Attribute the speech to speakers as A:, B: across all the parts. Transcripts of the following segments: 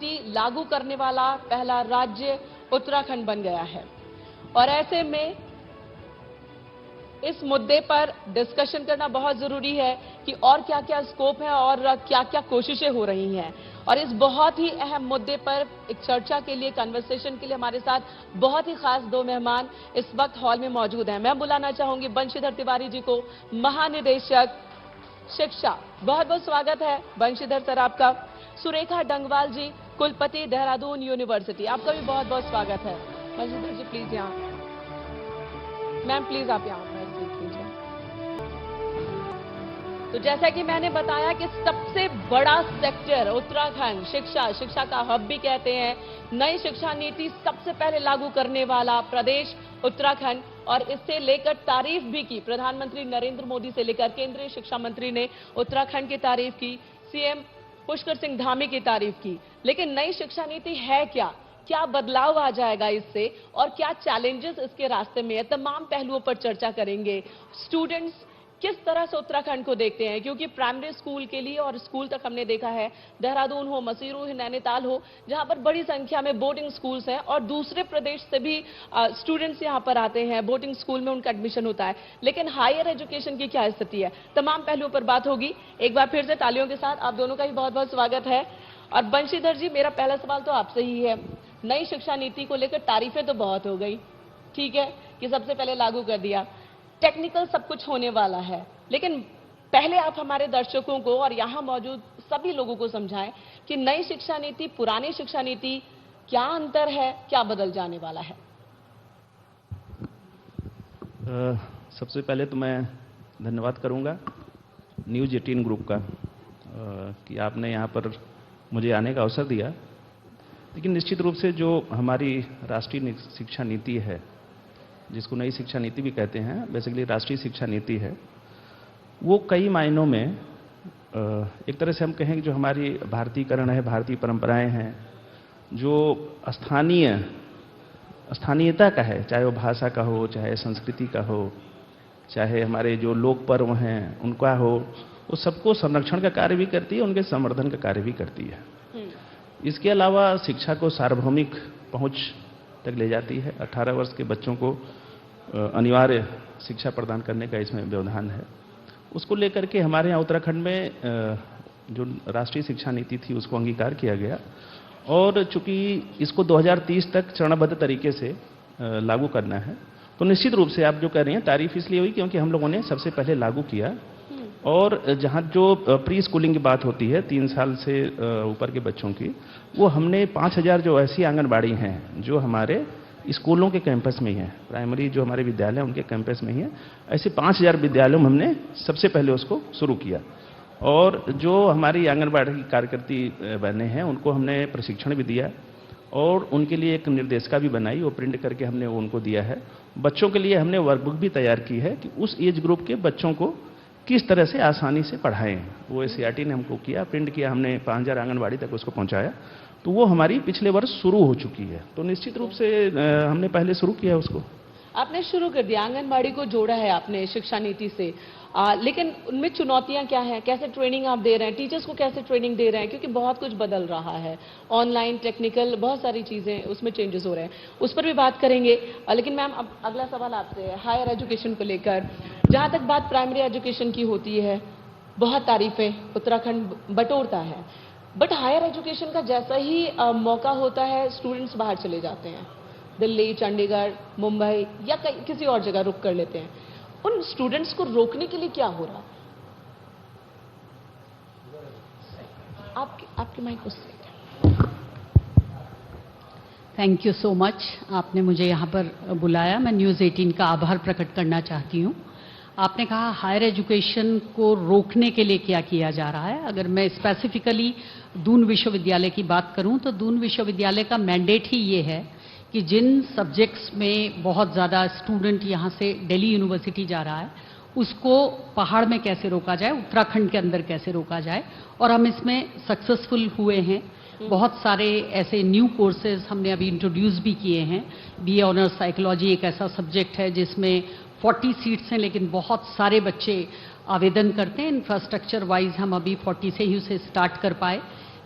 A: नीति लागू करने वाला पहला राज्य उत्तराखंड बन गया है। और ऐसे में इस मुद्दे पर डिस्कशन करना बहुत जरूरी है कि और क्या क्या स्कोप है और क्या क्या कोशिशें हो रही हैं। और इस बहुत ही अहम मुद्दे पर एक चर्चा के लिए, कन्वर्सेशन के लिए हमारे साथ बहुत ही खास दो मेहमान इस वक्त हॉल में मौजूद हैं। मैं बुलाना चाहूंगी बंशीधर तिवारी जी को, महानिदेशक शिक्षा। बहुत बहुत स्वागत है बंशीधर सर आपका। सुरेखा डंगवाल जी, कुलपति देहरादून यूनिवर्सिटी, आपका भी बहुत बहुत स्वागत है। बंशीधर जी प्लीज यहाँ, मैम प्लीज आप यहाँ लीजिए। तो जैसा कि मैंने बताया कि सबसे बड़ा सेक्टर उत्तराखंड, शिक्षा का हब भी कहते हैं। नई शिक्षा नीति सबसे पहले लागू करने वाला प्रदेश उत्तराखंड, और इससे लेकर तारीफ भी की प्रधानमंत्री नरेंद्र मोदी से लेकर केंद्रीय शिक्षा मंत्री ने उत्तराखंड की तारीफ की, सीएम पुष्कर सिंह धामी की तारीफ की। लेकिन नई शिक्षा नीति है क्या, क्या बदलाव आ जाएगा इससे, और क्या चैलेंजेस इसके रास्ते में है, तमाम पहलुओं पर चर्चा करेंगे। स्टूडेंट्स किस तरह से उत्तराखंड को देखते हैं, क्योंकि प्राइमरी स्कूल के लिए और स्कूल तक हमने देखा है, देहरादून हो, मसीरू हो, नैनीताल हो, जहां पर बड़ी संख्या में बोर्डिंग स्कूल्स हैं और दूसरे प्रदेश से भी स्टूडेंट्स यहां पर आते हैं, बोर्डिंग स्कूल में उनका एडमिशन होता है। लेकिन हायर एजुकेशन की क्या स्थिति है, तमाम पहलुओं पर बात होगी। एक बार फिर से तालियों के साथ आप दोनों का भी बहुत बहुत स्वागत है। और बंशीधर जी, मेरा पहला सवाल तो आपसे ही है। नई शिक्षा नीति को लेकर तारीफें तो बहुत हो गई, ठीक है कि सबसे पहले लागू कर दिया, टेक्निकल सब कुछ होने वाला है, लेकिन पहले आप हमारे दर्शकों को और यहां मौजूद सभी लोगों को समझाएं कि नई शिक्षा नीति, पुरानी शिक्षा नीति, क्या अंतर है, क्या बदल जाने वाला है।
B: सबसे पहले तो मैं धन्यवाद करूंगा न्यूज़ 18 ग्रुप का कि आपने यहां पर मुझे आने का अवसर दिया। लेकिन निश्चित रूप से जो हमारी राष्ट्रीय शिक्षा नीति है, जिसको नई शिक्षा नीति भी कहते हैं, बेसिकली राष्ट्रीय शिक्षा नीति है, वो कई मायनों में एक तरह से हम कहें कि जो हमारी भारतीयकरण है, भारतीय परंपराएं हैं, जो स्थानीयता का है, चाहे वो भाषा का हो, चाहे संस्कृति का हो, चाहे हमारे जो लोक पर्व हैं उनका हो, वो सबको संरक्षण का कार्य भी करती है, उनके संवर्धन का कार्य भी करती है। इसके अलावा शिक्षा को सार्वभौमिक पहुंच तक ले जाती है। 18 वर्ष के बच्चों को अनिवार्य शिक्षा प्रदान करने का इसमें व्यवधान है। उसको लेकर के हमारे यहाँ उत्तराखंड में जो राष्ट्रीय शिक्षा नीति थी उसको अंगीकार किया गया, और चूंकि इसको 2030 तक चरणबद्ध तरीके से लागू करना है, तो निश्चित रूप से आप जो कह रही हैं तारीफ इसलिए हुई क्योंकि हम लोगों ने सबसे पहले लागू किया। और जहाँ जो प्री स्कूलिंग की बात होती है, 3 साल से ऊपर के बच्चों की, वो हमने 5000 जो ऐसी आंगनबाड़ी हैं जो हमारे स्कूलों के कैंपस में ही हैं, प्राइमरी जो हमारे विद्यालय उनके कैंपस में ही हैं, ऐसे 5000 विद्यालयों में हमने सबसे पहले उसको शुरू किया। और जो हमारी आंगनबाड़ी की कार्यकर्ती बहनें हैं उनको हमने प्रशिक्षण भी दिया, और उनके लिए एक निर्देशिका भी बनाई, वो प्रिंट करके हमने उनको दिया है। बच्चों के लिए हमने वर्कबुक भी तैयार की है कि उस एज ग्रुप के बच्चों को किस तरह से आसानी से पढ़ाएं। वो एससीईआरटी ने हमको किया, प्रिंट किया, हमने 5000 आंगनबाड़ी तक उसको पहुंचाया। तो वो हमारी पिछले वर्ष शुरू हो चुकी है। तो निश्चित रूप से हमने पहले शुरू किया उसको।
A: आपने शुरू कर दिया, आंगनबाड़ी को जोड़ा है आपने शिक्षा नीति से, लेकिन उनमें चुनौतियां क्या हैं, कैसे ट्रेनिंग आप दे रहे हैं, टीचर्स को कैसे ट्रेनिंग दे रहे हैं, क्योंकि बहुत कुछ बदल रहा है, ऑनलाइन, टेक्निकल, बहुत सारी चीजें उसमें चेंजेस हो रहे हैं, उस पर भी बात करेंगे। लेकिन मैम अब अगला सवाल आपसे है हायर एजुकेशन को लेकर। जहां तक बात प्राइमरी एजुकेशन की होती है, बहुत तारीफें उत्तराखंड बटोरता है, बट हायर एजुकेशन का जैसा ही मौका होता है, स्टूडेंट्स बाहर चले जाते हैं, दिल्ली, चंडीगढ़, मुंबई या किसी और जगह रुक कर लेते हैं। उन स्टूडेंट्स को रोकने के लिए क्या हो रहा है? आपके माइक को
C: थैंक यू सो मच, आपने मुझे यहाँ पर बुलाया। मैं न्यूज़ 18 का आभार प्रकट करना चाहती हूँ। आपने कहा हायर एजुकेशन को रोकने के लिए क्या किया जा रहा है। अगर मैं स्पेसिफिकली दून विश्वविद्यालय की बात करूं तो दून विश्वविद्यालय का मैंडेट ही ये है कि जिन सब्जेक्ट्स में बहुत ज़्यादा स्टूडेंट यहाँ से दिल्ली यूनिवर्सिटी जा रहा है, उसको पहाड़ में कैसे रोका जाए, उत्तराखंड के अंदर कैसे रोका जाए, और हम इसमें सक्सेसफुल हुए हैं। बहुत सारे ऐसे न्यू कोर्सेज हमने अभी इंट्रोड्यूस भी किए हैं। बीए ऑनर्स साइकोलॉजी एक ऐसा सब्जेक्ट है जिसमें 40 सीट्स हैं, लेकिन बहुत सारे बच्चे आवेदन करते हैं। इंफ्रास्ट्रक्चर वाइज हम अभी 40 से ही उसे स्टार्ट कर पाए।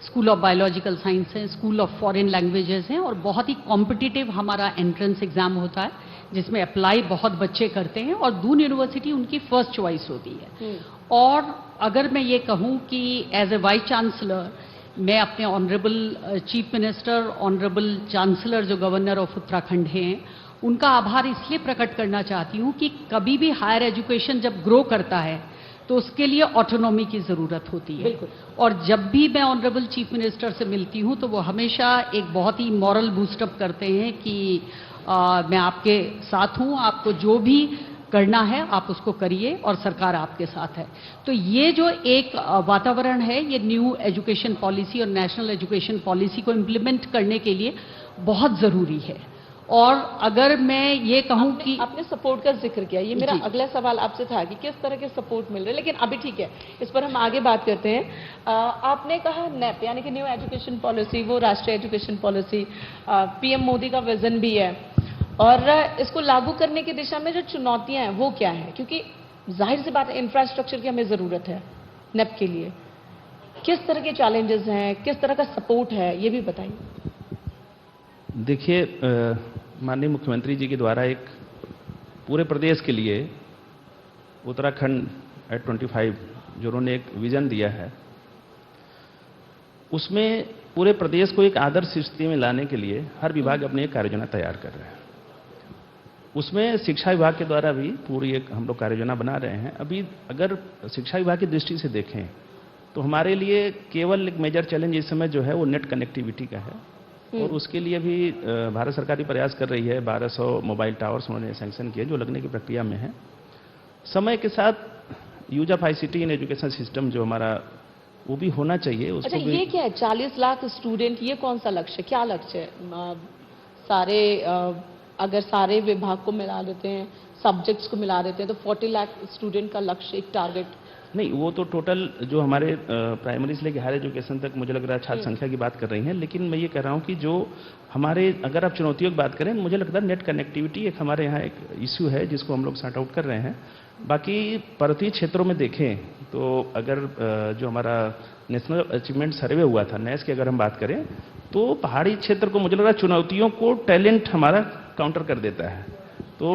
C: स्कूल ऑफ बायोलॉजिकल साइंस है, स्कूल ऑफ फॉरेन लैंग्वेजेस हैं और बहुत ही कॉम्पिटिटिव हमारा एंट्रेंस एग्जाम होता है जिसमें अप्लाई बहुत बच्चे करते हैं और दून यूनिवर्सिटी उनकी फर्स्ट चॉइस होती है। और अगर मैं ये कहूँ कि एज ए वाइस चांसलर मैं अपने honourable chief minister, honourable chancellor जो गवर्नर ऑफ उत्तराखंड हैं, उनका आभार इसलिए प्रकट करना चाहती हूँ कि कभी भी हायर एजुकेशन जब ग्रो करता है तो उसके लिए ऑटोनॉमी की ज़रूरत होती है। और जब भी मैं ऑनरेबल चीफ मिनिस्टर से मिलती हूँ तो वो हमेशा एक बहुत ही मॉरल बूस्टअप करते हैं कि मैं आपके साथ हूँ, आपको जो भी करना है आप उसको करिए और सरकार आपके साथ है। तो ये जो एक वातावरण है, ये न्यू एजुकेशन पॉलिसी और नेशनल एजुकेशन पॉलिसी को इम्प्लीमेंट करने के लिए बहुत ज़रूरी है। और अगर मैं ये कहूँ कि
A: आपने सपोर्ट का जिक्र किया, ये मेरा अगला सवाल आपसे था कि किस तरह के सपोर्ट मिल रहे हैं, लेकिन अभी ठीक है, इस पर हम आगे बात करते हैं। आपने कहा नेप यानी कि न्यू एजुकेशन पॉलिसी, वो राष्ट्रीय एजुकेशन पॉलिसी पीएम मोदी का विजन भी है और इसको लागू करने की दिशा में जो चुनौतियां हैं वो क्या है, क्योंकि जाहिर सी बात है इंफ्रास्ट्रक्चर की हमें जरूरत है नेप के लिए। किस तरह के चैलेंजेस हैं, किस तरह का सपोर्ट है, ये भी बताइए।
B: देखिए, माननीय मुख्यमंत्री जी के द्वारा एक पूरे प्रदेश के लिए उत्तराखंड एट 25 जो उन्होंने एक विजन दिया है, उसमें पूरे प्रदेश को एक आदर्श स्थिति में लाने के लिए हर विभाग अपनी एक कार्ययोजना तैयार कर रहे हैं। उसमें शिक्षा विभाग के द्वारा भी पूरी एक हम लोग कार्ययोजना बना रहे हैं। अभी अगर शिक्षा विभाग की दृष्टि से देखें तो हमारे लिए केवल एक मेजर चैलेंज इस समय जो है वो नेट कनेक्टिविटी का है और उसके लिए भी भारत सरकार भी प्रयास कर रही है। 1200 मोबाइल टावर्स उन्होंने सैंक्शन किए जो लगने की प्रक्रिया में है। समय के साथ use of ICT in education system जो हमारा वो भी होना चाहिए।
A: अच्छा, ये क्या है 40 लाख स्टूडेंट, ये कौन सा लक्ष्य, क्या लक्ष्य है? सारे अगर सारे विभाग को मिला देते हैं, सब्जेक्ट्स को मिला देते हैं तो 40 लाख स्टूडेंट का लक्ष्य, एक टारगेट
B: नहीं, वो तो टोटल जो हमारे प्राइमरी से लेकर हायर एजुकेशन तक मुझे लग रहा है छात्र संख्या की बात कर रही हैं। लेकिन मैं ये कह रहा हूँ कि जो हमारे अगर आप चुनौतियों की बात करें, मुझे लगता है नेट कनेक्टिविटी एक हमारे यहाँ एक इश्यू है जिसको हम लोग सॉर्ट आउट कर रहे हैं। बाकी पर्वतीय क्षेत्रों में देखें तो अगर जो हमारा नेशनल अचीवमेंट सर्वे हुआ था नेस की अगर हम बात करें तो पहाड़ी क्षेत्र को मुझे लग रहा है चुनौतियों को टैलेंट हमारा काउंटर कर देता है। तो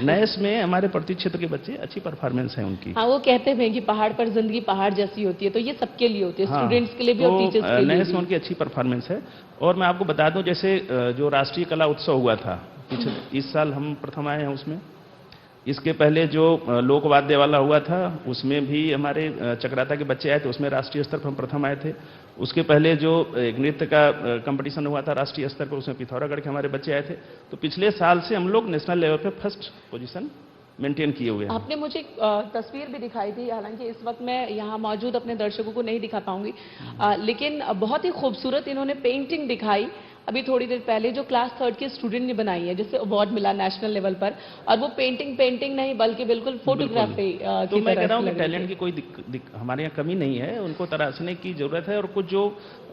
B: नेस में हमारे पर्वतीय क्षेत्र के बच्चे अच्छी परफॉर्मेंस है उनकी।
A: हाँ, वो कहते हैं कि पहाड़ पर जिंदगी पहाड़ जैसी होती है, तो ये सबके लिए होती है,
B: हाँ,
A: स्टूडेंट्स के लिए भी
B: तो
A: और टीचर्स के लिए
B: नेस में
A: भी।
B: उनकी अच्छी परफॉर्मेंस है। और मैं आपको बता दूं, जैसे जो राष्ट्रीय कला उत्सव हुआ था पिछले इस साल हम प्रथम आए हैं उसमें। इसके पहले जो लोकवाद्य वाला हुआ था उसमें भी हमारे चक्राता के बच्चे आए थे, उसमें राष्ट्रीय स्तर पर हम प्रथम आए थे। उसके पहले जो एक नृत्य का कंपटीशन हुआ था राष्ट्रीय स्तर पर, उसमें पिथौरागढ़ के हमारे बच्चे आए थे। तो पिछले साल से हम लोग नेशनल लेवल पे फर्स्ट पोजीशन मेंटेन किए हुए हैं।
A: आपने मुझे तस्वीर भी दिखाई थी, हालांकि इस वक्त मैं यहाँ मौजूद अपने दर्शकों को नहीं दिखा पाऊंगी, लेकिन बहुत ही खूबसूरत इन्होंने पेंटिंग दिखाई अभी थोड़ी देर पहले जो क्लास 3 के स्टूडेंट ने बनाई है, जिससे अवार्ड मिला नेशनल लेवल पर। और वो पेंटिंग नहीं बल्कि बिल्कुल फोटोग्राफी
B: तो मैं कह रहा हूँ कि टैलेंट की कोई हमारे यहाँ कमी नहीं है, उनको तराशने की जरूरत है। और कुछ जो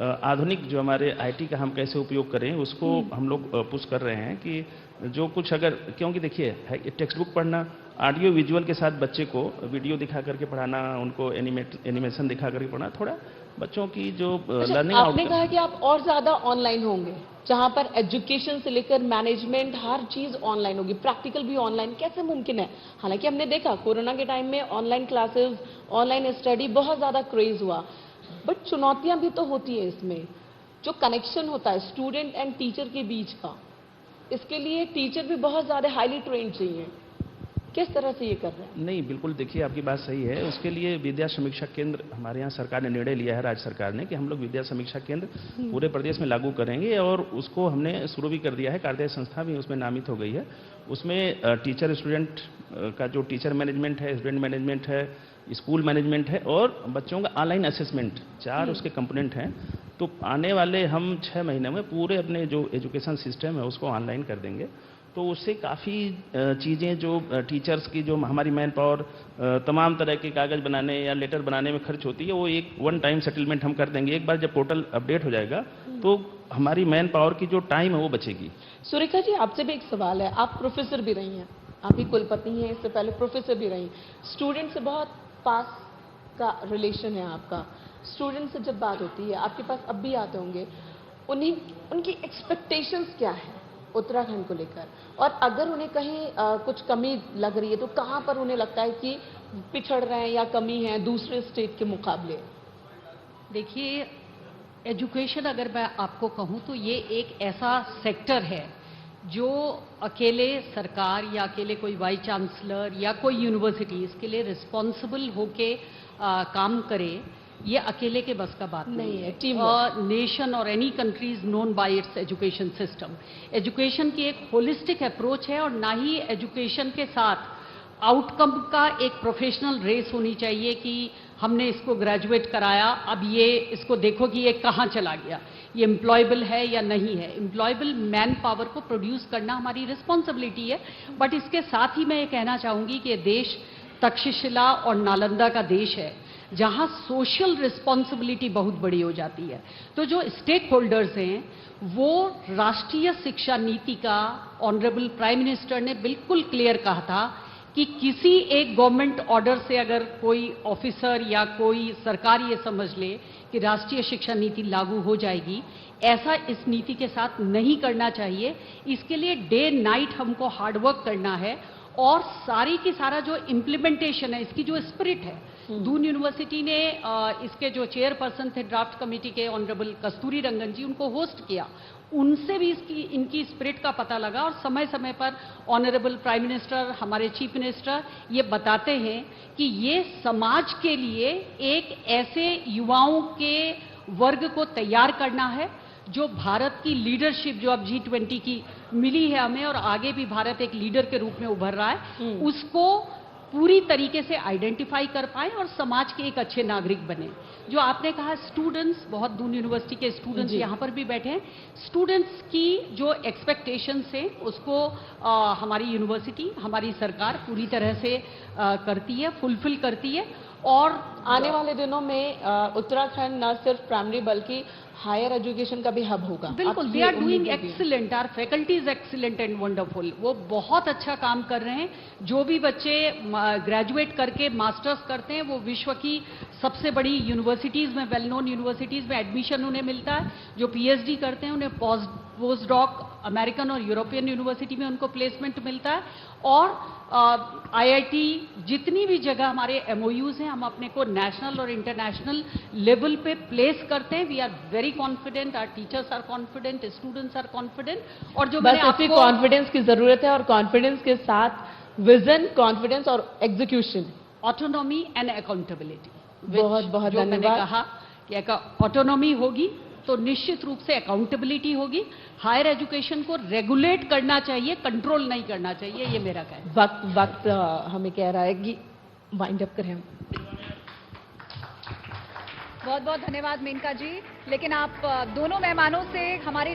B: आधुनिक जो हमारे आईटी का हम कैसे उपयोग करें उसको हम लोग पुश कर रहे हैं कि जो कुछ अगर, क्योंकि देखिए टेक्स्ट बुक पढ़ना, ऑडियो विजुअल के साथ बच्चे को वीडियो दिखा करके पढ़ाना, उनको एनिमेशन दिखा करके पढ़ाना, थोड़ा बच्चों की जो लर्निंग।
A: आपने कहा कि आप और ज्यादा ऑनलाइन होंगे, जहां पर एजुकेशन से लेकर मैनेजमेंट हर चीज ऑनलाइन होगी, प्रैक्टिकल भी ऑनलाइन, कैसे मुमकिन है? हालांकि हमने देखा कोरोना के टाइम में ऑनलाइन क्लासेस, ऑनलाइन स्टडी बहुत ज्यादा क्रेज हुआ, बट चुनौतियां भी तो होती है इसमें। जो कनेक्शन होता है स्टूडेंट एंड टीचर के बीच का, इसके लिए टीचर भी बहुत ज्यादा हाईली ट्रेंड चाहिए। किस तरह से ये कर रहे हैं?
B: नहीं, बिल्कुल देखिए आपकी बात सही है। उसके लिए विद्या समीक्षा केंद्र हमारे यहाँ सरकार ने निर्णय लिया है, राज्य सरकार ने, कि हम लोग विद्या समीक्षा केंद्र पूरे प्रदेश में लागू करेंगे। और उसको हमने शुरू भी कर दिया है, कार्यदायी संस्था भी उसमें नामित हो गई है। उसमें टीचर स्टूडेंट का जो टीचर मैनेजमेंट है, स्टूडेंट मैनेजमेंट है, स्कूल मैनेजमेंट है और बच्चों का ऑनलाइन असेसमेंट, 4 उसके कंपोनेंट हैं। तो आने वाले हम 6 महीने में पूरे अपने जो एजुकेशन सिस्टम है उसको ऑनलाइन कर देंगे। तो उससे काफ़ी चीज़ें जो टीचर्स की जो हमारी मैन पावर तमाम तरह के कागज़ बनाने या लेटर बनाने में खर्च होती है, वो एक वन टाइम सेटलमेंट हम कर देंगे। एक बार जब पोर्टल अपडेट हो जाएगा तो हमारी मैन पावर की जो टाइम है वो बचेगी।
A: सुरेखा जी, आपसे भी एक सवाल है, आप प्रोफेसर भी रही हैं, आप ही कुलपति हैं, इससे पहले प्रोफेसर भी रही, स्टूडेंट से बहुत पास का रिलेशन है आपका। स्टूडेंट से जब बात होती है, आपके पास अब भी आते होंगे, उनकी एक्सपेक्टेशंस क्या है उत्तराखंड को लेकर, और अगर उन्हें कहीं कुछ कमी लग रही है तो कहाँ पर उन्हें लगता है कि पिछड़ रहे हैं या कमी है दूसरे स्टेट के मुकाबले?
C: देखिए, एजुकेशन अगर मैं आपको कहूँ तो ये एक ऐसा सेक्टर है जो अकेले सरकार या अकेले कोई वाइस चांसलर या कोई यूनिवर्सिटी इसके लिए रिस्पॉन्सिबल होके काम करे, ये अकेले के बस का बात नहीं है।
A: टीम
C: नेशन और any country is known by it's education system. Education की एक होलिस्टिक अप्रोच है, और ना ही एजुकेशन के साथ आउटकम का एक प्रोफेशनल रेस होनी चाहिए कि हमने इसको ग्रेजुएट कराया, अब ये इसको देखो कि ये कहाँ चला गया, ये एम्प्लॉयबल है या नहीं है। एम्प्लॉयबल मैन पावर को प्रोड्यूस करना हमारी रिस्पॉन्सिबिलिटी है। बट इसके साथ ही मैं ये कहना चाहूँगी कि देश तक्षशिला और नालंदा का देश है, जहाँ सोशल रिस्पॉन्सिबिलिटी बहुत बड़ी हो जाती है। तो जो स्टेक होल्डर्स हैं, वो राष्ट्रीय शिक्षा नीति का ऑनरेबल प्राइम मिनिस्टर ने बिल्कुल क्लियर कहा था कि किसी एक गवर्नमेंट ऑर्डर से अगर कोई ऑफिसर या कोई सरकार ये समझ ले कि राष्ट्रीय शिक्षा नीति लागू हो जाएगी, ऐसा इस नीति के साथ नहीं करना चाहिए। इसके लिए डे नाइट हमको हार्डवर्क करना है, और सारी की सारा जो इम्प्लीमेंटेशन है, इसकी जो स्पिरिट है, दून यूनिवर्सिटी ने इसके जो चेयरपर्सन थे ड्राफ्ट कमेटी के ऑनरेबल कस्तूरी रंगन जी, उनको होस्ट किया। उनसे भी इनकी स्पिरिट का पता लगा, और समय समय पर ऑनरेबल प्राइम मिनिस्टर, हमारे चीफ मिनिस्टर ये बताते हैं कि ये समाज के लिए एक ऐसे युवाओं के वर्ग को तैयार करना है जो भारत की लीडरशिप, जो अब G20 की मिली है हमें, और आगे भी भारत एक लीडर के रूप में उभर रहा है, उसको पूरी तरीके से आइडेंटिफाई कर पाए और समाज के एक अच्छे नागरिक बने। जो आपने कहा स्टूडेंट्स, बहुत दून यूनिवर्सिटी के स्टूडेंट्स यहाँ पर भी बैठे हैं, स्टूडेंट्स की जो एक्सपेक्टेशंस हैं उसको हमारी यूनिवर्सिटी, हमारी सरकार पूरी तरह से करती है, फुलफिल करती है। और
A: आने वाले दिनों में उत्तराखंड न सिर्फ प्राइमरी बल्कि हायर एजुकेशन का भी हब होगा।
C: बिल्कुल, they are doing excellent, our faculty is excellent and wonderful. वो बहुत अच्छा काम कर रहे हैं। जो भी बच्चे ग्रेजुएट करके मास्टर्स करते हैं, वो विश्व की सबसे बड़ी यूनिवर्सिटीज में, वेल नोन यूनिवर्सिटीज में एडमिशन उन्हें मिलता है। जो PhD करते हैं उन्हें पोस्ट डॉक अमेरिकन और यूरोपियन यूनिवर्सिटी में उनको प्लेसमेंट मिलता है। और IIT, जितनी भी जगह हमारे MOUs हैं, हम अपने को नेशनल और इंटरनेशनल लेवल पे प्लेस करते हैं। We are very confident, our teachers are confident, students are confident. और जो मैंने आपको
A: कॉन्फिडेंस की जरूरत है, और कॉन्फिडेंस के साथ विजन, कॉन्फिडेंस और एग्जीक्यूशन,
C: ऑटोनॉमी एंड अकाउंटेबिलिटी।
A: बहुत बहुत
C: जो मैंने
A: धन्यवाद।
C: कहा कि ऑटोनॉमी होगी तो निश्चित रूप से अकाउंटेबिलिटी होगी। हायर एजुकेशन को रेगुलेट करना चाहिए, कंट्रोल नहीं करना चाहिए, ये मेरा कहना है।
A: वक्त हमें कह रहा है कि वाइंड अप करें।
D: बहुत बहुत धन्यवाद मेनका जी। लेकिन आप दोनों मेहमानों से हमारी